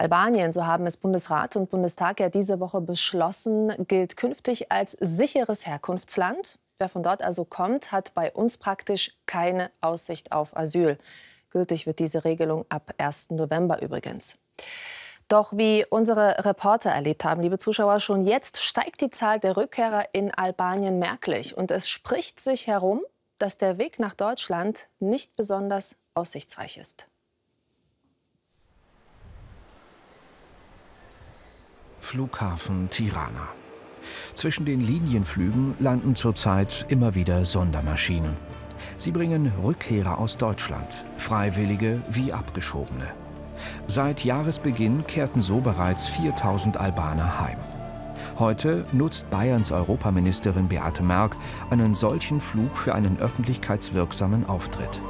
Albanien, so haben es Bundesrat und Bundestag ja diese Woche beschlossen, gilt künftig als sicheres Herkunftsland. Wer von dort also kommt, hat bei uns praktisch keine Aussicht auf Asyl. Gültig wird diese Regelung ab 1. November übrigens. Doch wie unsere Reporter erlebt haben, liebe Zuschauer, schon jetzt steigt die Zahl der Rückkehrer in Albanien merklich. Und es spricht sich herum, dass der Weg nach Deutschland nicht besonders aussichtsreich ist. Flughafen Tirana. Zwischen den Linienflügen landen zurzeit immer wieder Sondermaschinen. Sie bringen Rückkehrer aus Deutschland, Freiwillige wie Abgeschobene. Seit Jahresbeginn kehrten so bereits 4000 Albaner heim. Heute nutzt Bayerns Europaministerin Beate Merk einen solchen Flug für einen öffentlichkeitswirksamen Auftritt.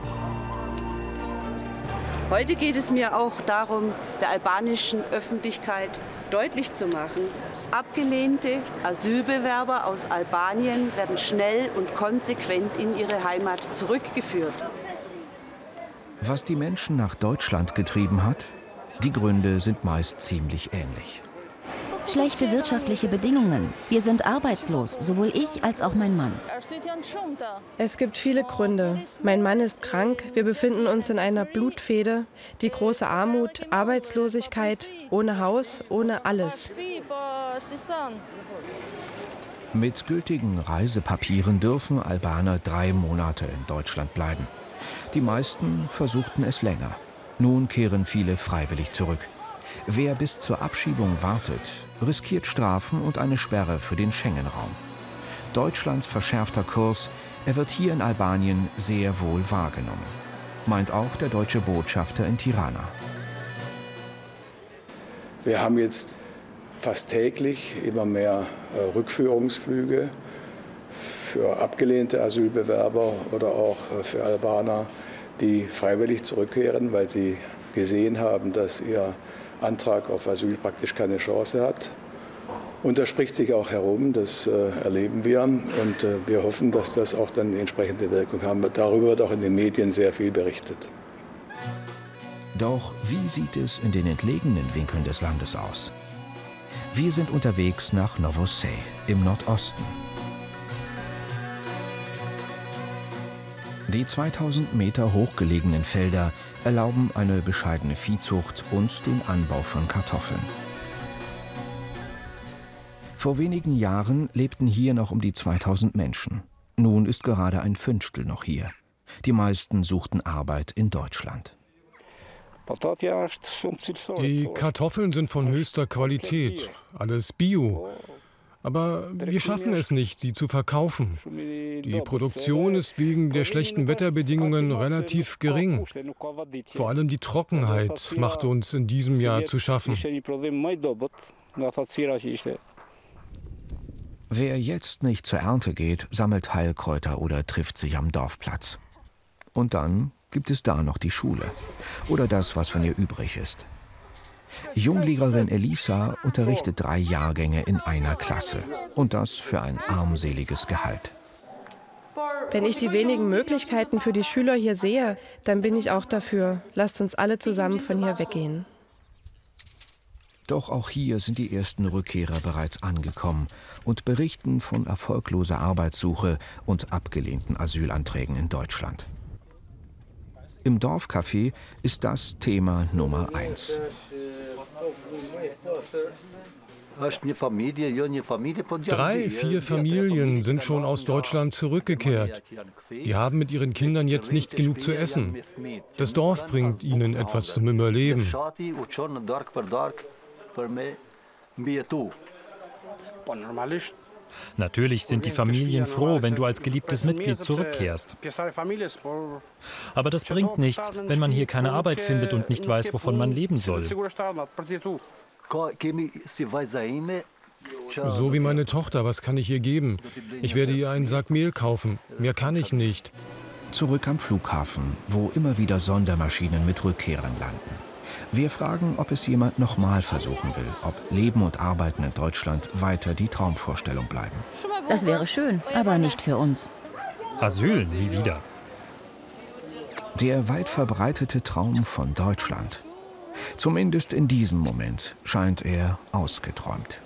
Heute geht es mir auch darum, der albanischen Öffentlichkeit deutlich zu machen, abgelehnte Asylbewerber aus Albanien werden schnell und konsequent in ihre Heimat zurückgeführt. Was die Menschen nach Deutschland getrieben hat, die Gründe sind meist ziemlich ähnlich. Schlechte wirtschaftliche Bedingungen. Wir sind arbeitslos, sowohl ich als auch mein Mann. Es gibt viele Gründe. Mein Mann ist krank, wir befinden uns in einer Blutfehde, die große Armut, Arbeitslosigkeit, ohne Haus, ohne alles. Mit gültigen Reisepapieren dürfen Albaner 3 Monate in Deutschland bleiben. Die meisten versuchten es länger. Nun kehren viele freiwillig zurück. Wer bis zur Abschiebung wartet, riskiert Strafen und eine Sperre für den Schengen-Raum. Deutschlands verschärfter Kurs, er wird hier in Albanien sehr wohl wahrgenommen, meint auch der deutsche Botschafter in Tirana. Wir haben jetzt fast täglich immer mehr Rückführungsflüge für abgelehnte Asylbewerber oder auch für Albaner, die freiwillig zurückkehren, weil sie gesehen haben, dass ihr Antrag auf Asyl praktisch keine Chance hat. Und da spricht sich auch herum, das erleben wir. Und wir hoffen, dass das auch dann die entsprechende Wirkung haben wird. Darüber wird auch in den Medien sehr viel berichtet. Doch wie sieht es in den entlegenen Winkeln des Landes aus? Wir sind unterwegs nach Novo Sej im Nordosten. Die 2000 Meter hochgelegenen Felder erlauben eine bescheidene Viehzucht und den Anbau von Kartoffeln. Vor wenigen Jahren lebten hier noch um die 2000 Menschen. Nun ist gerade ein Fünftel noch hier. Die meisten suchten Arbeit in Deutschland. Die Kartoffeln sind von höchster Qualität, alles Bio. Aber wir schaffen es nicht, sie zu verkaufen. Die Produktion ist wegen der schlechten Wetterbedingungen relativ gering. Vor allem die Trockenheit macht uns in diesem Jahr zu schaffen. Wer jetzt nicht zur Ernte geht, sammelt Heilkräuter oder trifft sich am Dorfplatz. Und dann gibt es da noch die Schule oder das, was von ihr übrig ist. Junglehrerin Elisa unterrichtet 3 Jahrgänge in einer Klasse. Und das für ein armseliges Gehalt. Wenn ich die wenigen Möglichkeiten für die Schüler hier sehe, dann bin ich auch dafür. Lasst uns alle zusammen von hier weggehen. Doch auch hier sind die ersten Rückkehrer bereits angekommen und berichten von erfolgloser Arbeitssuche und abgelehnten Asylanträgen in Deutschland. Im Dorfcafé ist das Thema Nummer 1. 3, 4 Familien sind schon aus Deutschland zurückgekehrt. Die haben mit ihren Kindern jetzt nicht genug zu essen. Das Dorf bringt ihnen etwas zum Überleben. Natürlich sind die Familien froh, wenn du als geliebtes Mitglied zurückkehrst. Aber das bringt nichts, wenn man hier keine Arbeit findet und nicht weiß, wovon man leben soll. So wie meine Tochter, was kann ich ihr geben? Ich werde ihr einen Sack Mehl kaufen. Mehr kann ich nicht. Zurück am Flughafen, wo immer wieder Sondermaschinen mit Rückkehrern landen. Wir fragen, ob es jemand nochmal versuchen will, ob Leben und Arbeiten in Deutschland weiter die Traumvorstellung bleiben. Das wäre schön, aber nicht für uns. Asyl nie wieder. Der weit verbreitete Traum von Deutschland. Zumindest in diesem Moment scheint er ausgeträumt.